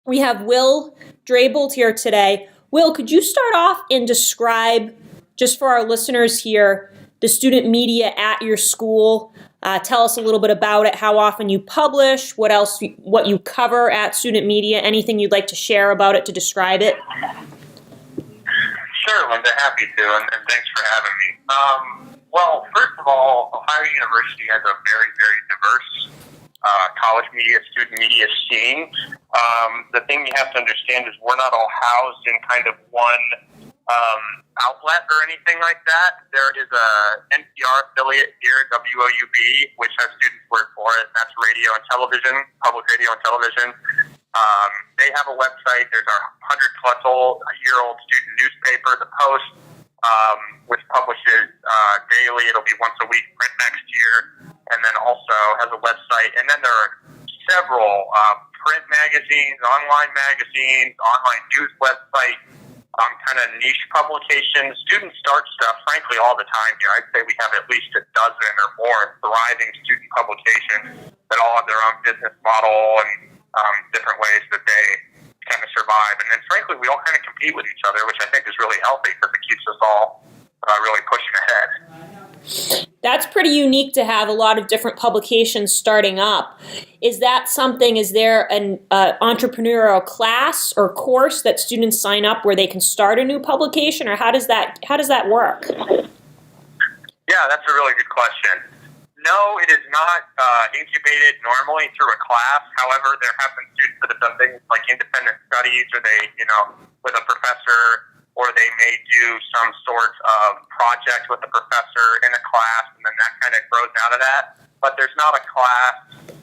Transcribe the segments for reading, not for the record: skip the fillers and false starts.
We have Will Drabold here today. Will, could you start off and describe, just for our listeners here, the student media at your school? Tell us a little bit about it, how often you publish, what you cover at student media, anything you'd like to share about it to describe it. Sure, Linda, happy to, and thanks for having me. Well, first of all, Ohio University has a very, very diverse college media, student media scene. The thing you have to understand is we're not all housed in kind of one outlet or anything like that. There is a NPR affiliate here, WOUB, which has students work for it. That's radio and television, public radio and television. They have a website. There's our 100-plus-year-old student newspaper, The Post, which publishes daily. It'll be once a week, print next year, and then also has a website. And then there are several print magazines, online news websites, kind of niche publications. Students start stuff, frankly, all the time here. I'd say we have at least a dozen or more thriving student publications that all have their own business model and different ways that they kind of survive. And then, frankly, we all kind of compete with each other, which I think is really healthy because it keeps us all really pushing ahead. That's pretty unique to have a lot of different publications starting up. Is there an entrepreneurial class or course that students sign up where they can start a new publication, or how does that work? Yeah, that's a really good question. No, it is not incubated normally through a class. However, there have been students that have done things like independent studies, or they, with a professor, or they may do some sort of project with a professor in a class, and then that kind of grows out of that. But there's not a class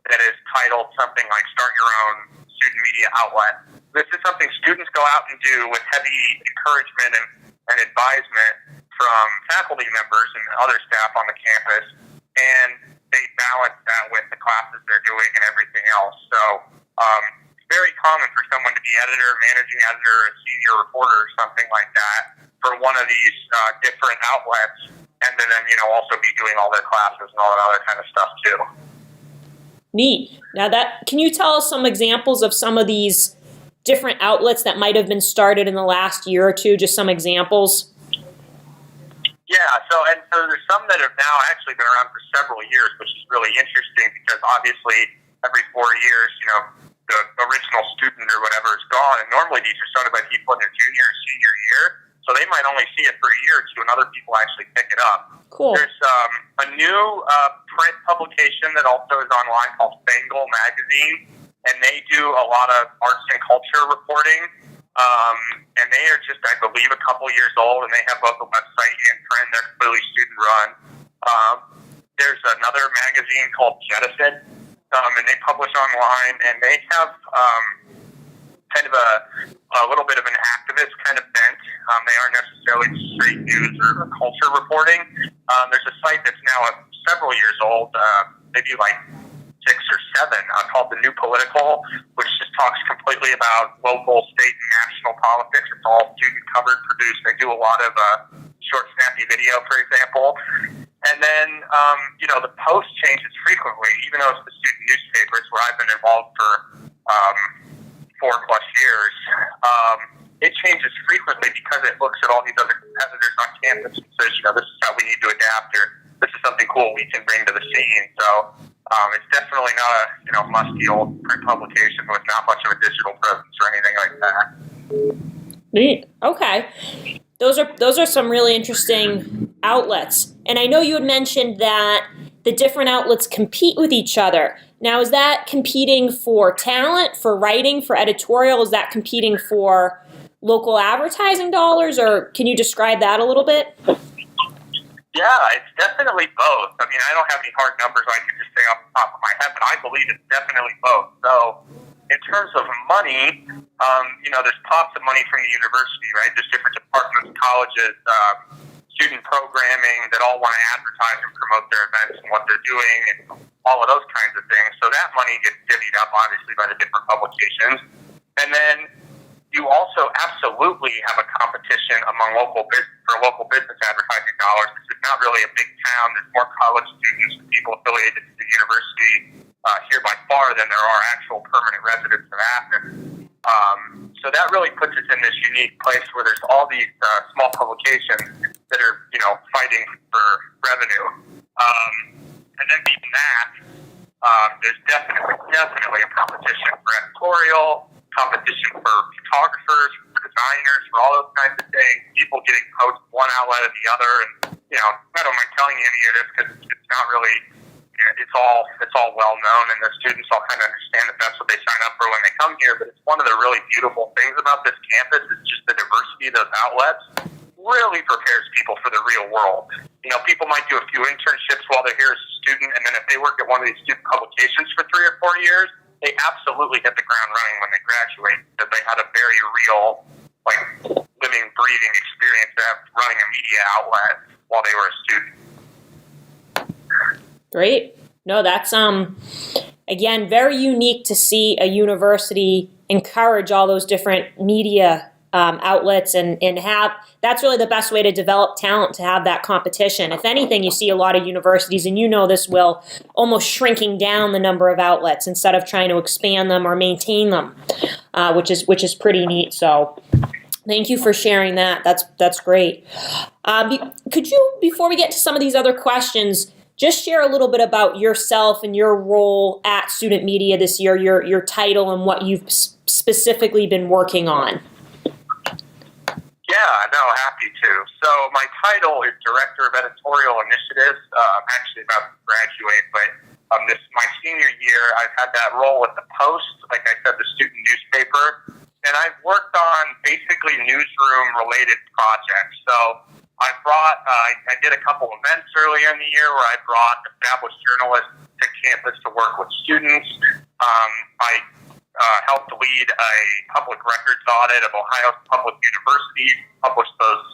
that is titled something like Start Your Own Student Media Outlet. This is something students go out and do with heavy encouragement and advisement from faculty members and other staff on the campus, and they balance that with the classes they're doing and everything else. So it's very common for someone to be editor, managing editor, or senior reporter or something like that for one of these different outlets, and then also be doing all their classes and all that other kind of stuff too. Neat. Now, can you tell us some examples of some of these different outlets that might have been started in the last year or two? Just some examples. Yeah, so there's some that have now actually been around for several years, which is really interesting because obviously every 4 years, the original student or whatever is gone, and normally these are started by people in their junior or senior year, so they might only see it for a year or two, and other people actually pick it up. Cool. There's a new print publication that also is online called Bengal Magazine, and they do a lot of arts and culture reporting. And they are just, I believe, a couple years old, and they have both a website and print. They're completely student-run. There's another magazine called Jettison, and they publish online, and they have kind of a little bit of an activist kind of bent. They aren't necessarily straight news or culture reporting. There's a site that's now several years old, maybe like 6 or 7, called The New Political, which just talks completely about local, state, and national politics. It's all student-covered, produced. They do a lot of short, snappy video, for example. And then, the Post changes frequently, even though it's the student newspaper. It's where I've been involved for 4+ years. It changes frequently because it looks at all these other competitors on campus and says, this is how we need to adapt, or this is something cool we can bring to the scene. So it's definitely not a musty old print publication with not much of a digital presence or anything like that. Neat. Okay. Those are some really interesting outlets. And I know you had mentioned that the different outlets compete with each other. Now, is that competing for talent, for writing, for editorial? Is that competing for local advertising dollars, or can you describe that a little bit? Yeah, it's definitely both. I mean, I don't have any hard numbers I can just say off the top of my head, but I believe it's definitely both. So in terms of money, there's pots of money from the university, right? There's different departments, colleges, student programming that all want to advertise and promote their events and what they're doing and all of those kinds of things. So that money gets divvied up, obviously, by the different publications. And then you also absolutely have a competition among local business advertising dollars. This is not really a big town. There's more college students and people affiliated to the university here by far than there are actual permanent residents of Athens. So that really puts us in this unique place where there's all these small publications that are, fighting for revenue. And then beyond that, there's definitely a competition for editorial, competition for photographers, for designers, for all those kinds of things. People getting posts one outlet or the other, and I don't mind telling you any of this because it's not really. It's all well known, and the students all kind of understand that that's what they sign up for when they come here. But it's one of the really beautiful things about this campus is just the diversity of those outlets. Really prepares people for the real world. People might do a few internships while they're here as a student, and then if they work at one of these student publications for 3 or 4 years, they absolutely hit the ground running when they graduate. Because they had a very real, living, breathing experience of running a media outlet while they were a student. Great. No, that's again very unique to see a university encourage all those different media outlets and have that's really the best way to develop talent, to have that competition. If anything, you see a lot of universities, and this will almost shrinking down the number of outlets instead of trying to expand them or maintain them, which is pretty neat. So thank you for sharing that. That's great. Could you, before we get to some of these other questions, just share a little bit about yourself and your role at Student Media this year, your title and what you've specifically been working on? Yeah, no, happy to. So my title is Director of Editorial Initiatives. I'm actually about to graduate, but this my senior year, I've had that role at the Post, like I said, the student newspaper, and I've worked on basically newsroom-related projects. So I did a couple events earlier in the year where I brought established journalists to campus to work with students. I helped lead a public records audit of Ohio's public universities, published those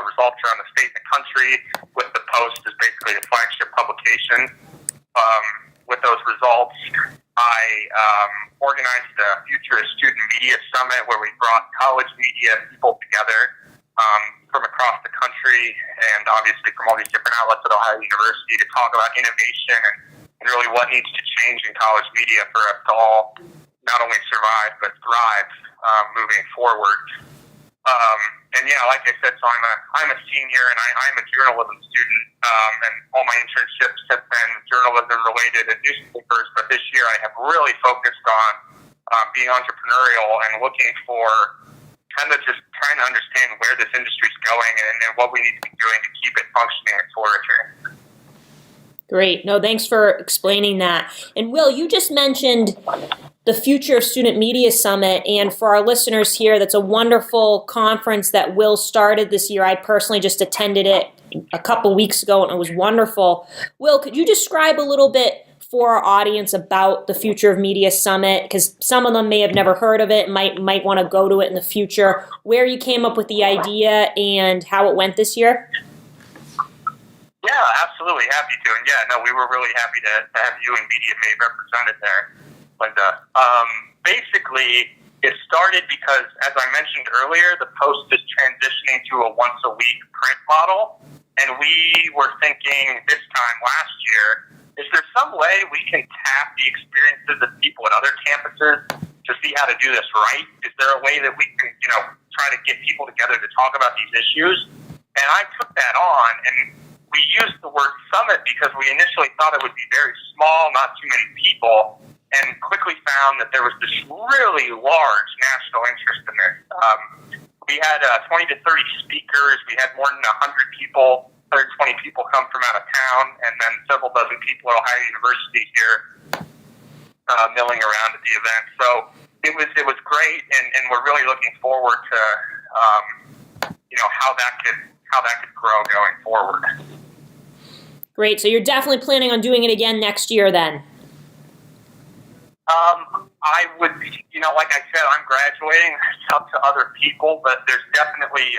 results around the state and the country with the Post as basically the flagship publication. With those results, I organized the Future Student Media Summit where we brought college media people together from across the country and obviously from all these different outlets at Ohio University to talk about innovation and really what needs to change in college media for us to all not only survive but thrive moving forward. And yeah, like I said, so I'm a senior and I'm a journalism student, and all my internships have been journalism related at newspapers. But this year, I have really focused on being entrepreneurial and looking for kind of just trying to understand where this industry is going and what we need to be doing to keep it functioning and flourishing. Great. No, thanks for explaining that. And Will, you just mentioned the Future of Student Media Summit, and for our listeners here, that's a wonderful conference that Will started this year. I personally just attended it a couple weeks ago, and it was wonderful. Will, could you describe a little bit for our audience about the Future of Media Summit? Because some of them may have never heard of it, might want to go to it in the future. Where you came up with the idea and how it went this year? Yeah, absolutely. Happy to. And yeah, no, we were really happy to have you and Media May represented there, Linda. Basically, it started because, as I mentioned earlier, the Post is transitioning to a once-a-week print model. And we were thinking this time last year, is there some way we can tap the experiences of people at other campuses to see how to do this right? Is there a way that we can, try to get people together to talk about these issues? And I took that on, and we used the word summit because we initially thought it would be very small, not too many people, and quickly found that there was this really large national interest in this. We had 20 to 30 speakers. We had more than 100 people, 120 people come from out of town, and then several dozen people at Ohio University here milling around at the event. So it was great, and we're really looking forward to how that could grow going forward. Great. So you're definitely planning on doing it again next year then? I would, like I said, I'm graduating. It's up to other people, but there's definitely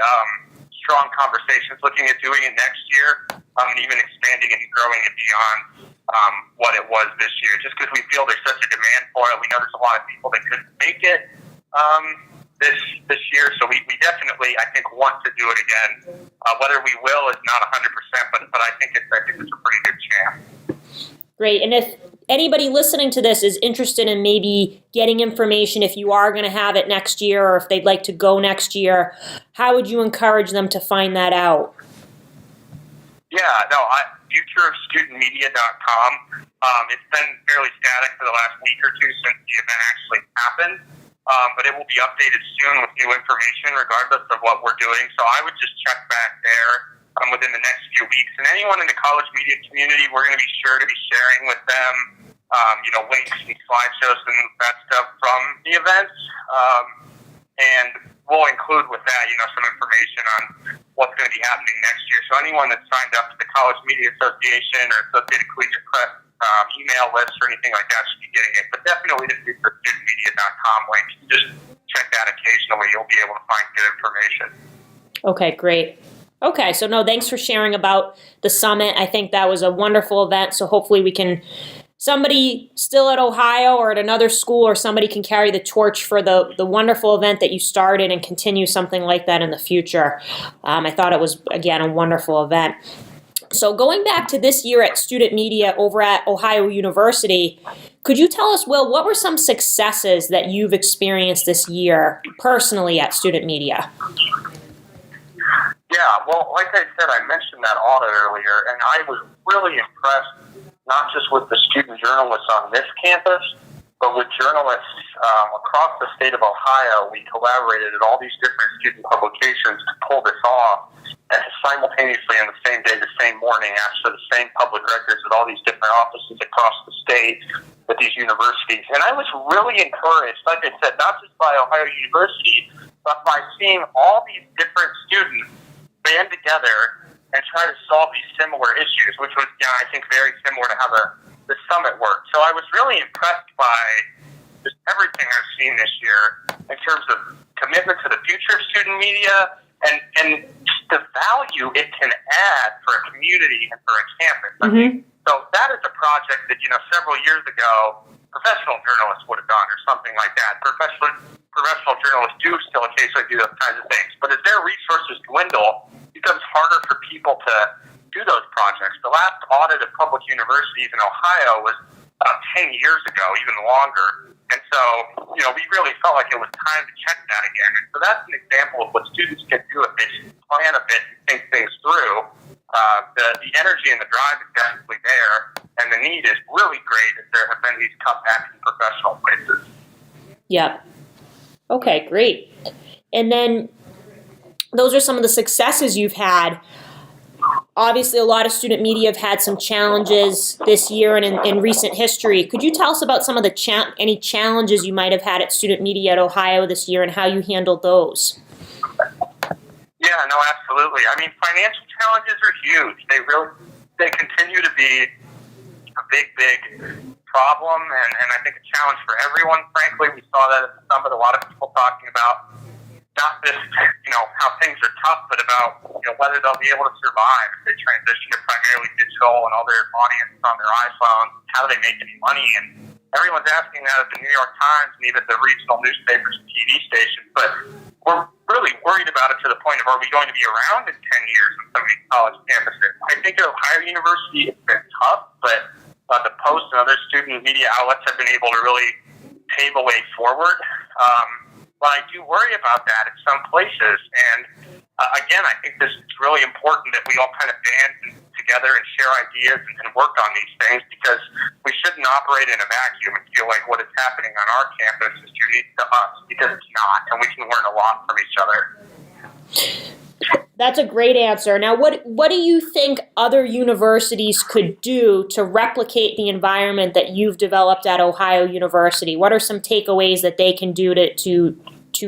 strong conversations looking at doing it next year, and even expanding it and growing it beyond what it was this year, just because we feel there's such a demand for it. We know there's a lot of people that couldn't make it this year, so we definitely, I think, want to do it again. Whether we will is not 100%, but I think it's a pretty good chance. Great. And anybody listening to this is interested in maybe getting information if you are going to have it next year or if they'd like to go next year, how would you encourage them to find that out? Yeah, no, futureofstudentmedia.com. It's been fairly static for the last week or two since the event actually happened, but it will be updated soon with new information regardless of what we're doing. So I would just check back there within the next few weeks. And anyone in the college media community, we're going to be sure to be sharing with them, links and slideshows and that stuff from the events. And we'll include with that, some information on what's going to be happening next year. So anyone that's signed up to the College Media Association or Associated Collegiate Press email list or anything like that should be getting it. But definitely the futurestudentmedia.com link. Just check that occasionally. You'll be able to find good information. Okay, great. Okay, so no, thanks for sharing about the summit. I think that was a wonderful event. So hopefully somebody still at Ohio or at another school or somebody can carry the torch for the wonderful event that you started and continue something like that in the future. I thought it was, again, a wonderful event. So going back to this year at Student Media over at Ohio University, could you tell us, Will, what were some successes that you've experienced this year personally at Student Media? Yeah, well, like I said, I mentioned that audit earlier, and I was really impressed not just with the student journalists on this campus, but with journalists across the state of Ohio. We collaborated at all these different student publications to pull this off, and to simultaneously on the same day, the same morning, ask for the same public records at all these different offices across the state at these universities. And I was really encouraged, like I said, not just by Ohio University, but by seeing all these different students band together and try to solve these similar issues, which was, I think, very similar to how the summit worked. So I was really impressed by just everything I've seen this year in terms of commitment to the future of student media and the value it can add for a community and for a campus. Mm-hmm. I mean, so that is a project that, several years ago, professional journalists would have done or something like that. Professional journalists do still occasionally do those kinds of things. But as their resources dwindle, it becomes harder for people to do those projects. The last audit of public universities in Ohio was about 10 years ago, even longer. And so, we really felt like it was time to check that again. And so that's an example of what students can do if they plan a bit and think things through. The energy and the drive is definitely there, and the need is really great as there have been these cutbacks in professional places. Yeah. Okay, great. And then those are some of the successes you've had. Obviously, a lot of student media have had some challenges this year and in recent history. Could you tell us about some of the any challenges you might have had at student media at Ohio this year and how you handled those? Yeah, no, absolutely. I mean, financial challenges are huge. They continue to be a big problem, and I think a challenge for everyone. Frankly, we saw that at the summit. A lot of people talking about not just, how things are tough, but about, whether they'll be able to survive if they transition to primarily digital and all their audience on their iPhones. How do they make any money? And everyone's asking that at the New York Times and even the regional newspapers and TV stations. But we're really worried about it to the point of, are we going to be around in 10 years on some of these college campuses? I think at Ohio University it's been tough, but the Post and other student media outlets have been able to really pave a way forward. But I do worry about that in some places. And again, I think this is really important that we all kind of band together and share ideas and work on these things, because we shouldn't operate in a vacuum and feel like what is happening on our campus is unique to us, because it's not, and we can learn a lot from each other. That's a great answer. Now, what do you think other universities could do to replicate the environment that you've developed at Ohio University? What are some takeaways that they can do to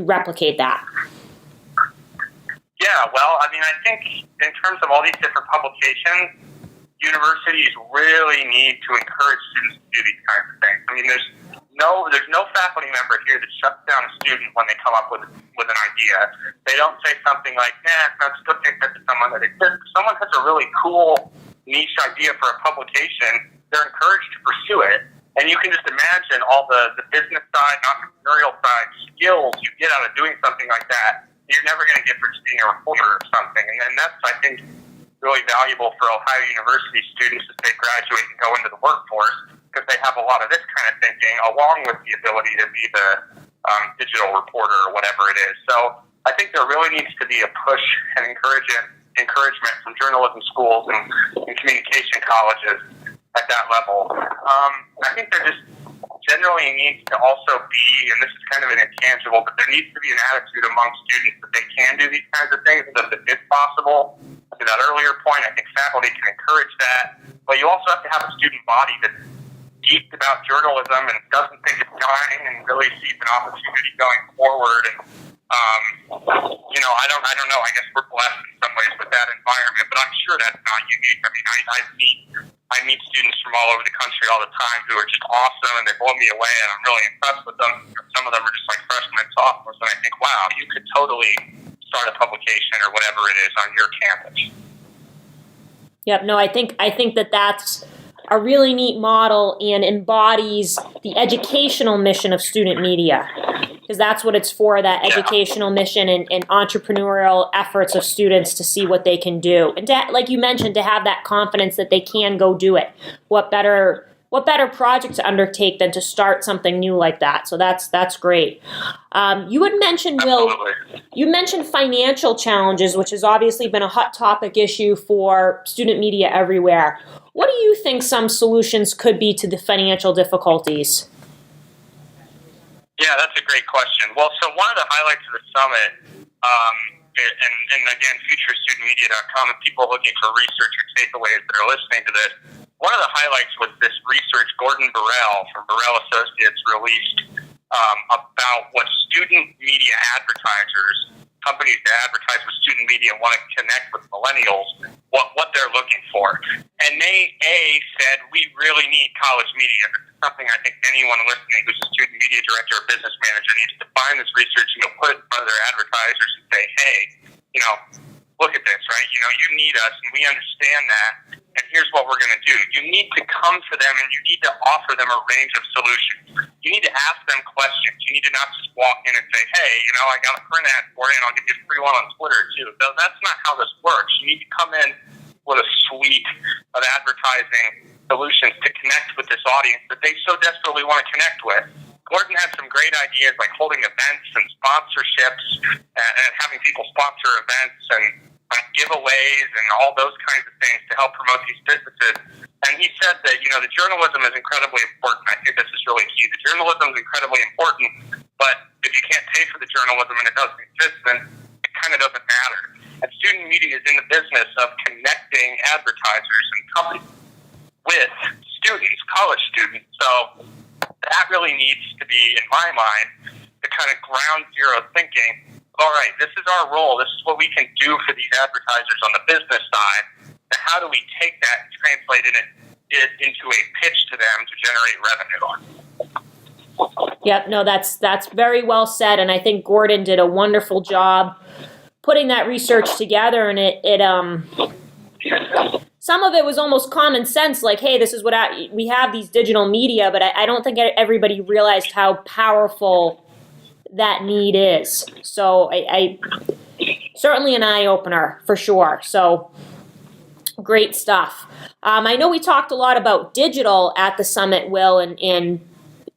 replicate that? Yeah, well, I mean, I think in terms of all these different publications, universities really need to encourage students to do these kinds of things. I mean, there's no faculty member here that shuts down a student when they come up with an idea. They don't say something like, let's go take that to someone that exists. If someone has a really cool niche idea for a publication, they're encouraged to pursue it. And you can just imagine all the business side, entrepreneurial side skills you get out of doing something like that. You're never going to get for just being a reporter or something. And that's, I think, really valuable for Ohio University students as they graduate and go into the workforce. because they have a lot of this kind of thinking, along with the ability to be the digital reporter or whatever it is. So I think there really needs to be a push and encouragement from journalism schools and communication colleges at that level. I think there just generally needs to also be, and this is kind of an intangible, but there needs to be an attitude among students that they can do these kinds of things, that it is possible. To that earlier point, I think faculty can encourage that, but you also have to have a student body that's geeked about journalism and doesn't think it's dying and really sees an opportunity going forward. And I don't know. I guess we're blessed in some ways with that environment, but I'm sure that's not unique. I mean, I meet students from all over the country all the time who are just awesome, and they blow me away, and I'm really impressed with them. Some of them are just like freshmen and sophomores, and I think, wow, you could totally start a publication or whatever it is on your campus. Yep. No, I think that that's a really neat model and embodies the educational mission of student media, because that's what it's for, that educational mission and entrepreneurial efforts of students to see what they can do. And to, like you mentioned, to have that confidence that they can go do it. What better project to undertake than to start something new like that? So that's great. You had mentioned, Will, you mentioned financial challenges, which has obviously been a hot topic issue for student media everywhere. What do you think some solutions could be to the financial difficulties? Yeah, that's a great question. Well, so one of the highlights of the summit, and again, futurestudentmedia.com, and people looking for research or takeaways that are listening to this, one of the highlights was this research Gordon Burrell from Burrell Associates released about what student media advertisers, companies that advertise with student media and want to connect with millennials, what they're looking for. And they, said, we really need college media. This is something I think anyone listening who's a student media director or business manager needs to find this research and put it in front of their advertisers and say, hey, look at this, right? You need us, and we understand that, and here's what we're going to do. You need to come to them, and you need to offer them a range of solutions. You need to ask them questions. You need to not just walk in and say, hey, I got a print ad for you, and I'll give you a free one on Twitter, too. That's not how this works. You need to come in with a suite of advertising solutions to connect with this audience that they so desperately want to connect with. Gordon had some great ideas like holding events and sponsorships and having people sponsor events and giveaways and all those kinds of things to help promote these businesses. And he said that, the journalism is incredibly important. I think this is really key. The journalism is incredibly important, but if you can't pay for the journalism and it doesn't exist, then it kind of doesn't matter. And student media is in the business of connecting advertisers and companies with students, college students. So that really needs to be, in my mind, the kind of ground zero thinking. All right, this is our role. This is what we can do for these advertisers on the business side. Now, how do we take that and translate it into a pitch to them to generate revenue? Yep, no, that's very well said, and I think Gordon did a wonderful job putting that research together, and it some of it was almost common sense, like, hey, this is what we have these digital media, but I don't think everybody realized how powerful that need is. So I certainly an eye-opener for sure. So great stuff. I know we talked a lot about digital at the summit, Will, and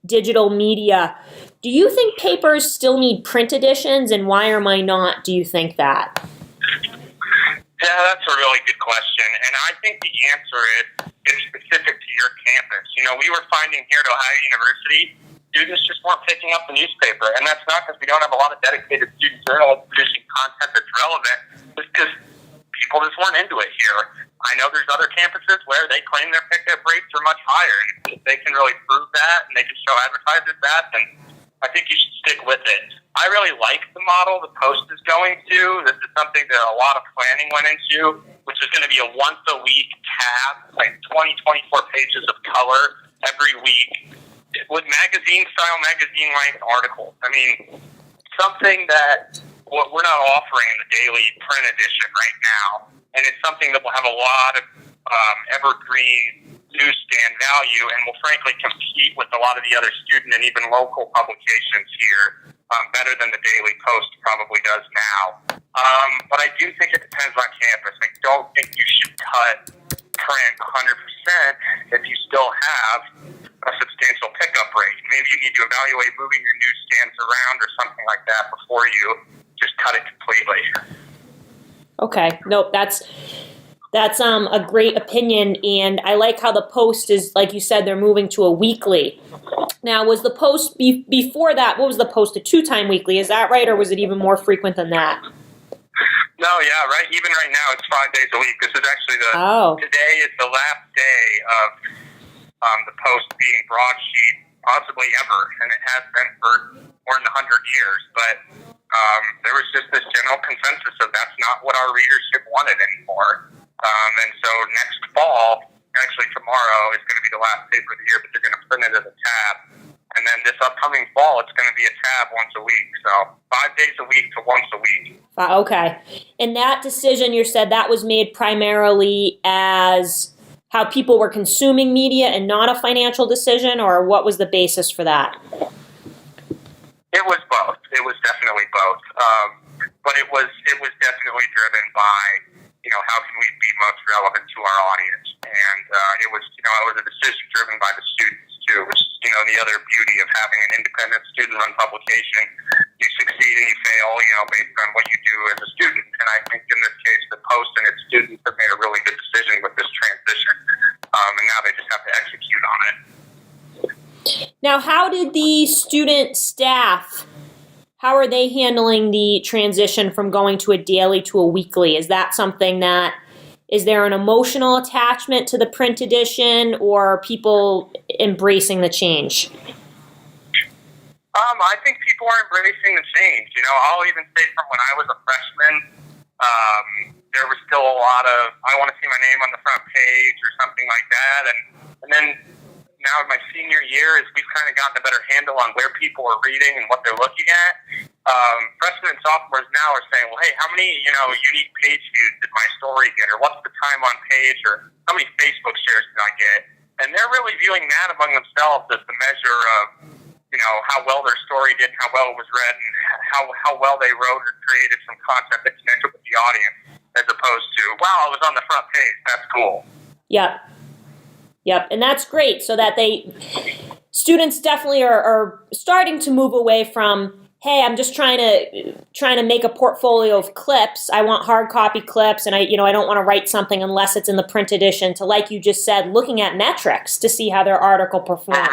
digital media. Do you think papers still need print editions, and why or why not do you think that? Yeah, that's a really good question, and I think the answer is it's specific to your campus. We were finding here at Ohio University, students just weren't picking up the newspaper, and that's not because we don't have a lot of dedicated student journalists producing content that's relevant, it's because people just weren't into it here. I know there's other campuses where they claim their pickup rates are much higher, and if they can really prove that, and they can show advertisers that, then I think you should stick with it. I really like the model the Post is going to. This is something that a lot of planning went into, which is going to be a once-a-week tab, like 20, 24 pages of color every week, with magazine-style, magazine-length articles. I mean, something that we're not offering in the daily print edition right now, and it's something that will have a lot of evergreen newsstand value and will frankly compete with a lot of the other student and even local publications here better than the Daily Post probably does now. But I do think it depends on campus. I don't think you should cut print 100% if you still have a substantial pickup rate. Maybe you need to evaluate moving your newsstands around or something like that before you just cut it completely. Okay. Nope. That's a great opinion, and I like how the Post is, like you said, they're moving to a weekly. Now, was the Post before that? What was the Post, a 2-time weekly? Is that right, or was it even more frequent than that? No, yeah, right. Even right now, it's 5 days a week. This is actually today is the last day of the Post being broadsheet, possibly ever, and it has been for more than 100 years. But there was just this general consensus of that's not what our readership wanted anymore. And so next fall, actually tomorrow, is going to be the last paper of the year, but they're going to print it as a tab. And then this upcoming fall, it's going to be a tab once a week. So 5 days a week to once a week. Okay. And that decision, you said that was made primarily as how people were consuming media and not a financial decision, or what was the basis for that? It was both. It was definitely both. But it was definitely driven by, how can we be most relevant to our audience? And it was a decision driven by the students too, which is, the other beauty of having an independent student-run publication. You succeed and you fail, based on what you do as a student. And I think in this case, the Post and its students have made a really good decision with this transition. And now they just have to execute on it. Now, how did the student staff, how are they handling the transition from going to a daily to a weekly? Is that something is there an emotional attachment to the print edition, or are people embracing the change? I think people are embracing the change. I'll even say from when I was a freshman, there was still a lot of, I want to see my name on the front page or something like that. And then now in my senior year, as we've kind of gotten a better handle on where people are reading and what they're looking at, freshmen and sophomores now are saying, well, hey, how many, unique page views did my story get? Or what's the time on page? Or how many Facebook shares did I get? And they're really viewing that among themselves as the measure of, how well their story did, how well it was read, and how well they wrote or created some content that connected with the audience, as opposed to, wow, I was on the front page, that's cool. Yep, and that's great. So that students definitely are starting to move away from, hey, I'm just trying to make a portfolio of clips. I want hard copy clips, and I don't want to write something unless it's in the print edition. To, like you just said, looking at metrics to see how their article performed,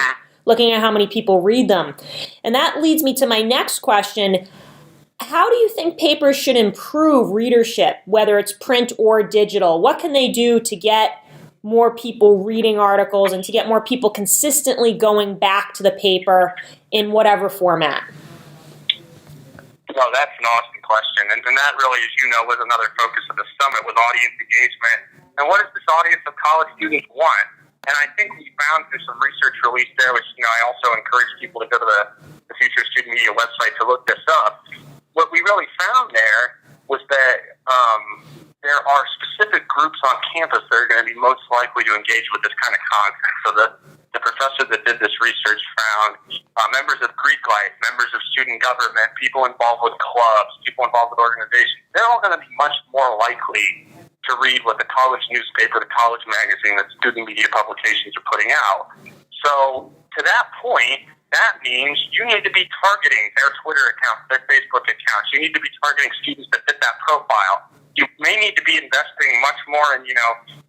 looking at how many people read them. And that leads me to my next question. How do you think papers should improve readership, whether it's print or digital? What can they do to get more people reading articles and to get more people consistently going back to the paper in whatever format? Well, that's an awesome question. And that really, as you know, was another focus of the summit, was audience engagement. And what does this audience of college students want? And I think we found through some research released there, which, I also encourage people to go to the Future Student Media website to look this up. What we really found there was that there are specific groups on campus that are going to be most likely to engage with this kind of content. So the professor that did this research found members of Greek life, members of student government, people involved with clubs, people involved with organizations. They're all going to be much more likely to read what the college newspaper, the college magazine, that student media publications are putting out. So to that point, that means you need to be targeting their Twitter accounts, their Facebook accounts. You need to be targeting students that fit that profile. You may need to be investing much more in,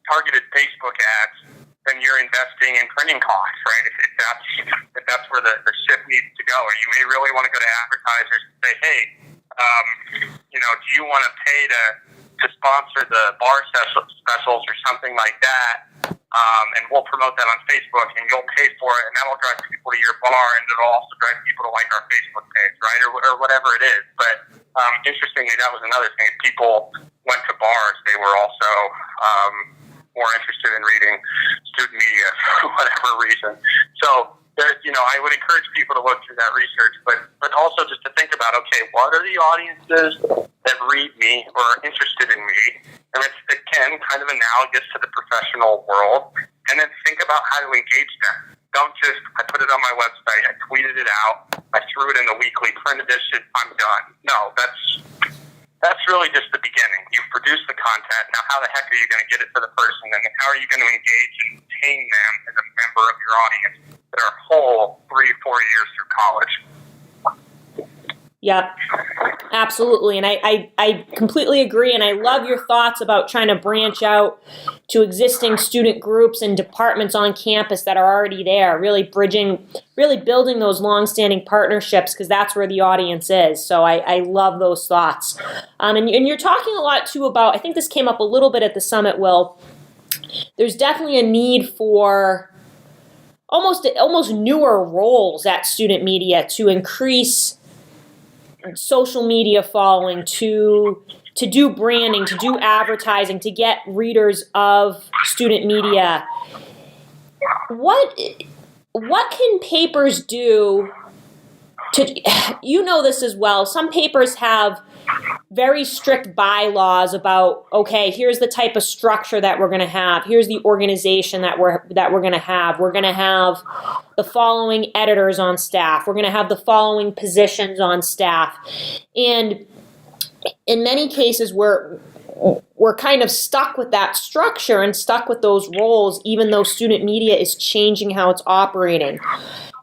targeted Facebook ads than you're investing in printing costs, right? If that's where the ship needs to go. Or you may really want to go to advertisers and say, hey, do you want to pay to sponsor the bar specials or something like that? And we'll promote that on Facebook, and you'll pay for it, and that'll drive people to your bar, and it'll also drive people to like our Facebook page, right? Or whatever it is. But interestingly, that was another thing. If people went to bars, they were also more interested in reading student media for whatever reason. So, I would encourage people to look through that research, but also just to think about, okay, what are the audiences that read me or are interested in me? And it's, again, kind of analogous to the professional world. And then think about how to engage them. Don't just, I put it on my website, I tweeted it out, I threw it in the weekly print edition, I'm done. No, that's really just the beginning. You've produced the content. Now, how the heck are you going to get it to the person? And how are you going to engage and retain them as a member of your audience their whole 3-4 years through college. Yeah, absolutely. And I completely agree. And I love your thoughts about trying to branch out to existing student groups and departments on campus that are already there, really building those longstanding partnerships, because that's where the audience is. So I love those thoughts. And you're talking a lot, too, about, I think this came up a little bit at the summit, Will. There's definitely a need for almost newer roles at student media to increase social media following, to do branding, to do advertising, to get readers of student media. What can papers do to, you know this as well, some papers have very strict bylaws about, okay, here's the type of structure that we're going to have. Here's the organization that we're going to have. We're going to have the following editors on staff. We're going to have the following positions on staff. And in many cases, we're kind of stuck with that structure and stuck with those roles, even though student media is changing how it's operating.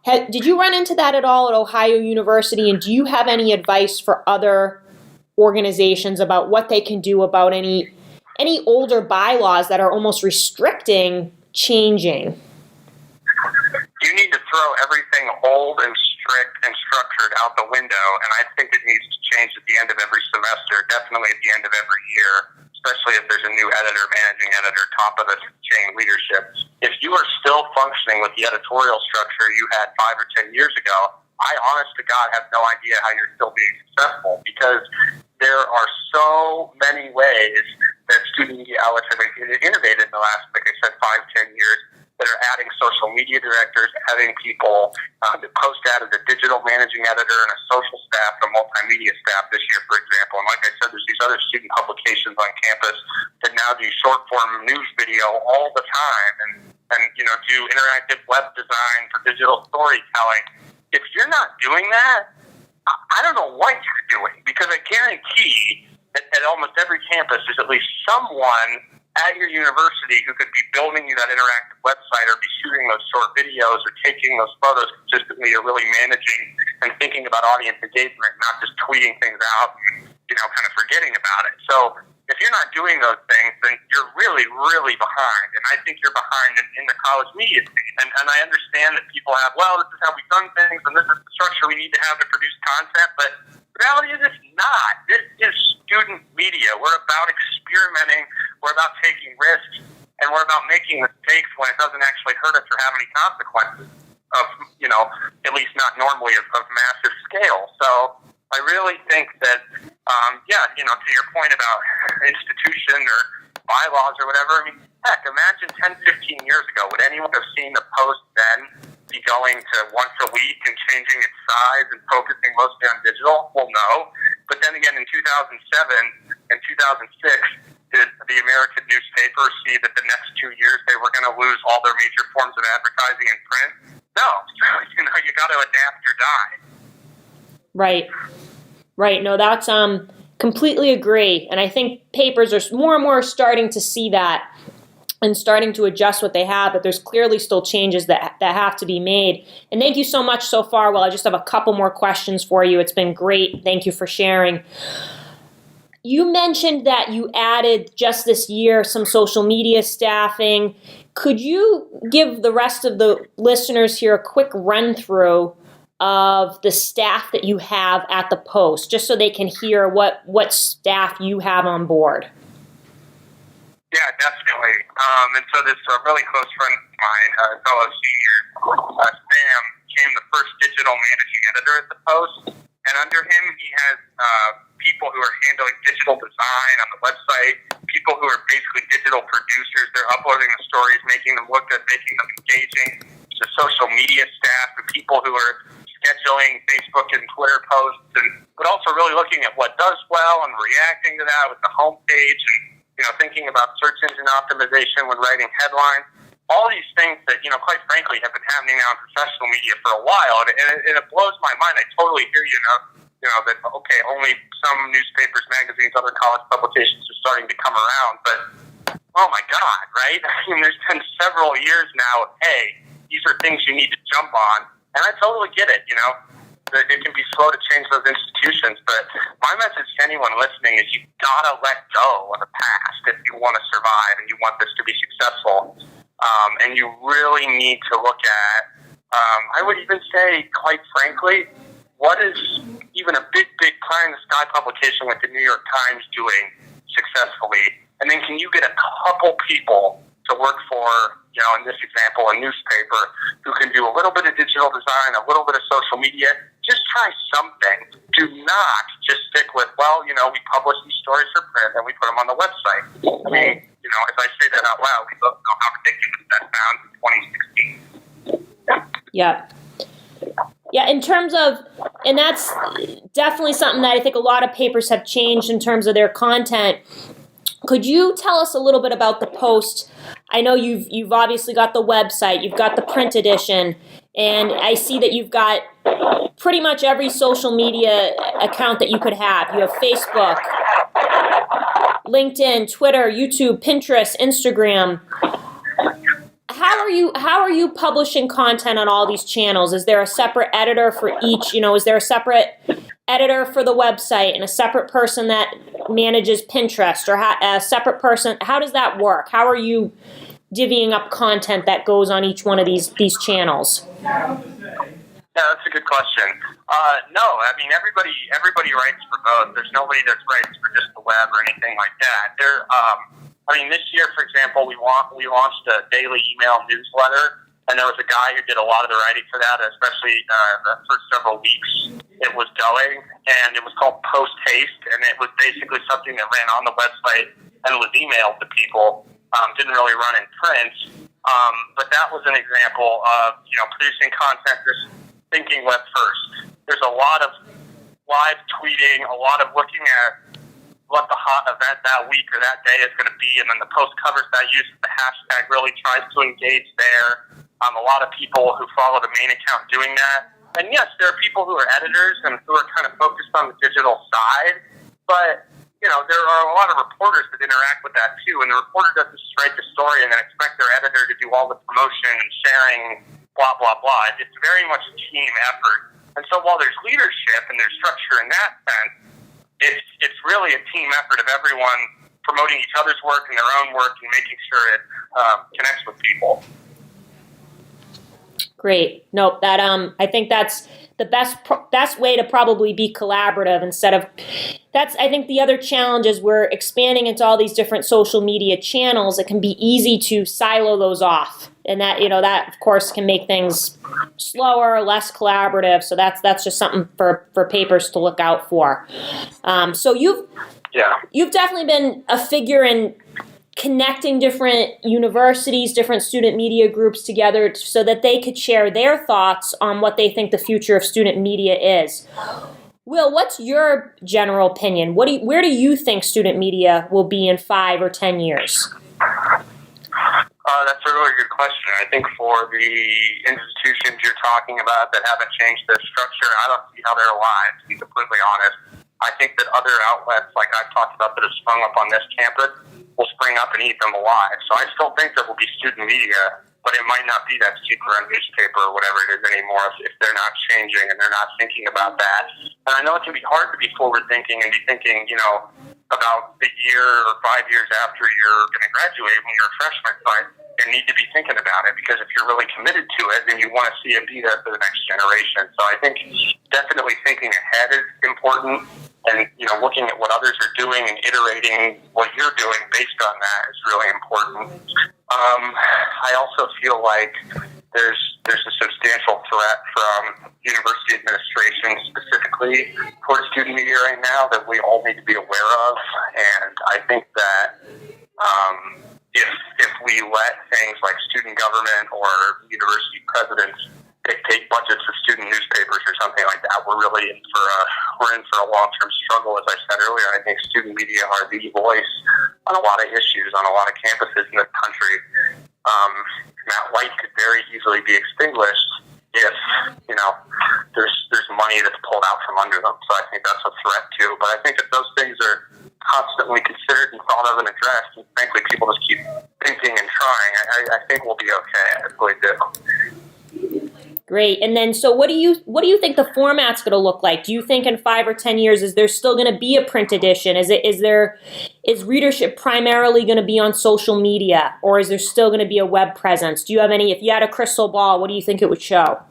Did you run into that at all at Ohio University? And do you have any advice for other organizations about what they can do about any older bylaws that are almost restricting changing? You need to throw everything old and strict and structured out the window, and I think it needs to change at the end of every semester, definitely at the end of every year, especially if there's a new editor, managing editor, top of the chain leadership. If you are still functioning with the editorial structure you had 5 or 10 years ago, I honest to God have no idea how you're still being successful, because there are so many ways that student media outlets have innovated in the last, like I said, 5-10 years, that are adding social media directors, adding people to post that as a digital managing editor and a social staff, a multimedia staff this year, for example. And like I said, there's these other student publications on campus that now do short form news video all the time, and do interactive web design for digital storytelling. If you're not doing that, I don't know what you're doing, because I guarantee that at almost every campus there's at least someone at your university who could be building you that interactive website, or be shooting those short videos, or taking those photos consistently, or really managing and thinking about audience engagement, not just tweeting things out and, kind of forgetting about it. So if you're not doing those things, then you're really, really behind. And I think you're behind in the college media scene. And I understand that people have, well, this is how we've done things, and this is the structure we need to have to produce content, but the reality is it's not. This is student media. We're about experimenting, we're about taking risks, and we're about making mistakes when it doesn't actually hurt us or have any consequences of, at least not normally of massive scale. So I really think that, to your point about institution or bylaws or whatever, I mean, heck, imagine 10, 15 years ago, would anyone have seen the Post then be going to once a week and changing its size and focusing mostly on digital? Well, no. But then again, in 2007 and 2006, did the American newspaper see that the next 2 years they were going to lose all their major forms of advertising in print? No. So, you got to adapt or die. Right. No, that's completely agree. And I think papers are more and more starting to see that and starting to adjust what they have, but there's clearly still changes that have to be made. And thank you so much so far. Well, I just have a couple more questions for you. It's been great. Thank you for sharing. You mentioned that you added just this year some social media staffing. Could you give the rest of the listeners here a quick run through of the staff that you have at the Post, just so they can hear what staff you have on board? Yeah, definitely. And so this really close friend of mine, fellow senior, Sam, became the first digital managing editor at the Post. And under him, he has people who are handling digital design on the website, people who are basically digital producers. They're uploading the stories, making them look good, making them engaging. The social media staff, the people who are scheduling Facebook and Twitter posts, but also really looking at what does well and reacting to that with the homepage, and thinking about search engine optimization when writing headlines. All these things that, quite frankly, have been happening now in professional media for a while, and it blows my mind. I totally hear that, okay, only some newspapers, magazines, other college publications are starting to come around, but oh my God, right? I mean, there's been several years now of, hey, these are things you need to jump on. And I totally get it, that it can be slow to change those institutions. But my message to anyone listening is you gotta let go of the past if you want to survive and you want this to be successful. And you really need to look at, I would even say, quite frankly, what is even a big pie-in-the-sky publication like the New York Times doing successfully? And then can you get a couple people to work for, in this example, a newspaper who can do a little bit of digital design, a little bit of social media? Just try something. Do not just stick with, we publish these stories for print and we put them on the website. I mean, if I say that out loud, we both know how ridiculous that sounds in 2016. Yeah. Yeah, in terms of, and that's definitely something that I think a lot of papers have changed in terms of their content. Could you tell us a little bit about the Post? I know you've obviously got the website, you've got the print edition, and I see that you've got pretty much every social media account that you could have. You have Facebook, LinkedIn, Twitter, YouTube, Pinterest, Instagram. How are you publishing content on all these channels? Is there a separate editor for each? Is there a separate editor for the website and a separate person that manages Pinterest, or a separate person? How does that work? How are you divvying up content that goes on each one of these channels? Yeah, that's a good question. No, I mean everybody writes for both. There's nobody that writes for just the web or anything like that. This year, for example, we launched a daily email newsletter, and there was a guy who did a lot of the writing for that, especially the first several weeks it was going, and it was called Post Haste, and it was basically something that ran on the website and was emailed to people. Didn't really run in print, but that was an example of producing content, just thinking web first. There's a lot of live tweeting, a lot of looking at what the hot event that week or that day is going to be, and then the post covers that uses the hashtag really tries to engage there. A lot of people who follow the main account doing that. And yes, there are people who are editors and who are kind of focused on the digital side, but there are a lot of reporters that interact with that too, and the reporter doesn't just write the story and then expect their editor to do all the promotion and sharing, blah, blah, blah. It's very much a team effort. And so while there's leadership and there's structure in that sense, it's really a team effort of everyone promoting each other's work and their own work and making sure it connects with people. Great. Nope. That I think that's the best way to probably be collaborative instead of. I think the other challenge is we're expanding into all these different social media channels. It can be easy to silo those off, and that that of course can make things slower, less collaborative. So that's just something for papers to look out for. So you've definitely been a figure in connecting different universities, different student media groups together so that they could share their thoughts on what they think the future of student media is. Will, what's your general opinion? Where do you think student media will be in 5 or 10 years? That's a really good question. I think for the institutions you're talking about that haven't changed their structure, I don't see how they're alive, to be completely honest. I think that other outlets, like I've talked about, that have sprung up on this campus, will spring up and eat them alive. So I still think there will be student media, but it might not be that super run newspaper or whatever it is anymore if they're not changing and they're not thinking about that. And I know it can be hard to be forward-thinking and be thinking, about the year or 5 years after you're going to graduate when you're a freshman, but you need to be thinking about it because if you're really committed to it, then you want to see it be there for the next generation. So I think definitely thinking ahead is important, and looking at what others are doing and iterating what you're doing based on that is really important. I also feel like there's a substantial threat from university administration specifically towards student media right now that we all need to be aware of, and I think that if we let things like student government or university presidents dictate budgets of student newspapers or something like that, we're in for a long-term struggle. As I said earlier, I think student media are the voice on a lot of issues on a lot of campuses in this country. That light could very easily be extinguished if there's money that's pulled out from under them. So I think that's a threat too. But I think if those things are constantly considered and thought of and addressed, and frankly people just keep thinking and trying, I think we'll be okay. I really do. Great. And then, so what do you think the format's going to look like? Do you think in 5 or 10 years, is there still going to be a print edition? Is readership primarily going to be on social media, or is there still going to be a web presence? Do you have any? If you had a crystal ball, what do you think it would show?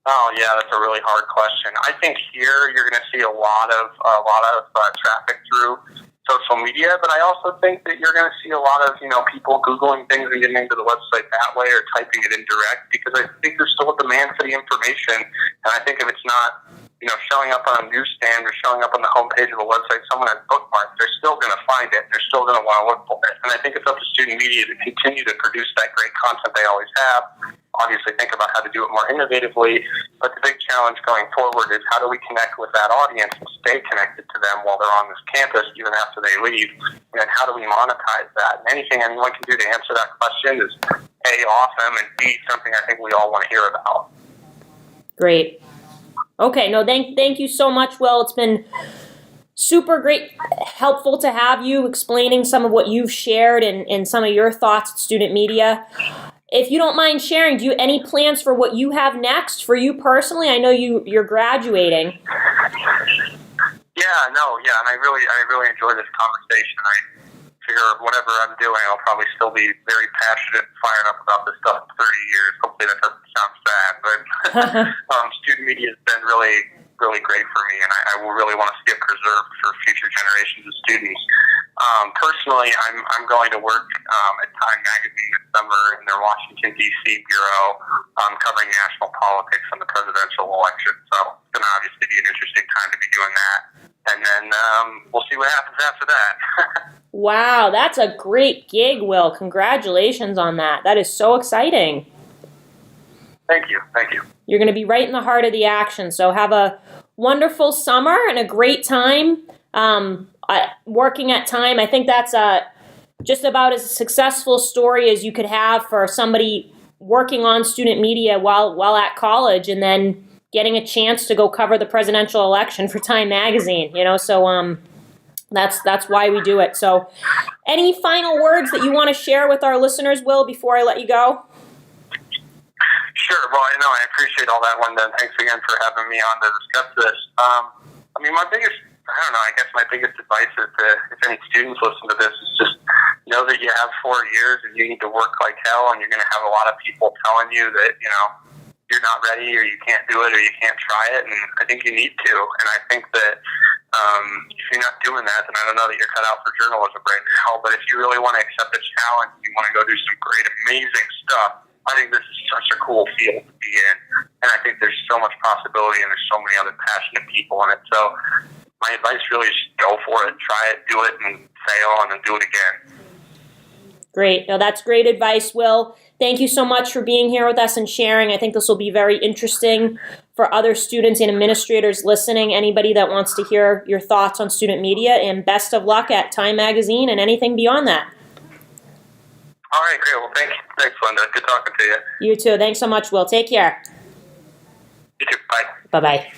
Oh yeah, that's a really hard question. I think here you're going to see a lot of traffic through social media, but I also think that you're going to see a lot of people Googling things and getting into the website that way or typing it in direct, because I think there's still a demand for the information, and I think if it's not showing up on a newsstand or showing up on the homepage of a website someone has bookmarked, they're still going to find it. They're still going to want to look for it, and I think it's up to student media to continue to produce that great content they always have. Obviously think about how to do it more innovatively, but the big challenge going forward is how do we connect with that audience and stay connected to them while they're on this campus even after they leave, and how do we monetize that? And anything anyone can do to answer that question is A, awesome, and B, something I think we all want to hear about. Great. Okay, no, thank you so much, Will. It's been super great, helpful to have you explaining some of what you've shared and some of your thoughts at Student Media. If you don't mind sharing, do you any plans for what you have next for you personally? I know you're graduating. Yeah, and I really enjoy this conversation. I figure whatever I'm doing, I'll probably still be very passionate and fired up about this stuff in 30 years. Hopefully that doesn't sound sad, but student media has been really great for me, and I will really want to see it preserved for future generations of students. Personally, I'm going to work at Time Magazine this summer in their Washington, D.C. bureau, covering national politics and the presidential election. So it's going to obviously be an interesting time to be doing that. And then we'll see what happens after that. Wow, that's a great gig, Will. Congratulations on that. That is so exciting. Thank you. You're going to be right in the heart of the action. So have a wonderful summer and a great time working at Time. I think that's just about as successful story as you could have for somebody working on student media while at college, and then getting a chance to go cover the presidential election for Time Magazine. So that's why we do it. So, any final words that you want to share with our listeners, Will, before I let you go? Sure. Well, I appreciate all that, Linda, and thanks again for having me on to discuss this. My biggest advice is to, if any students listen to this, is just know that you have 4 years and you need to work like hell, and you're going to have a lot of people telling you that, you're not ready or you can't do it or you can't try it, and I think you need to. And I think that if you're not doing that, then I don't know that you're cut out for journalism right now, but if you really want to accept the challenge, you want to go do some great, amazing stuff, I think this is such a cool field to be in, and I think there's so much possibility and there's so many other passionate people in it. So my advice really is just go for it, try it, do it, and fail, and then do it again. Great. No, that's great advice, Will. Thank you so much for being here with us and sharing. I think this will be very interesting for other students and administrators listening, anybody that wants to hear your thoughts on student media, and best of luck at Time Magazine and anything beyond that. All right, great. Well, thanks, Linda. Good talking to you. You too. Thanks so much, Will. Take care. You too. Bye. Bye-bye.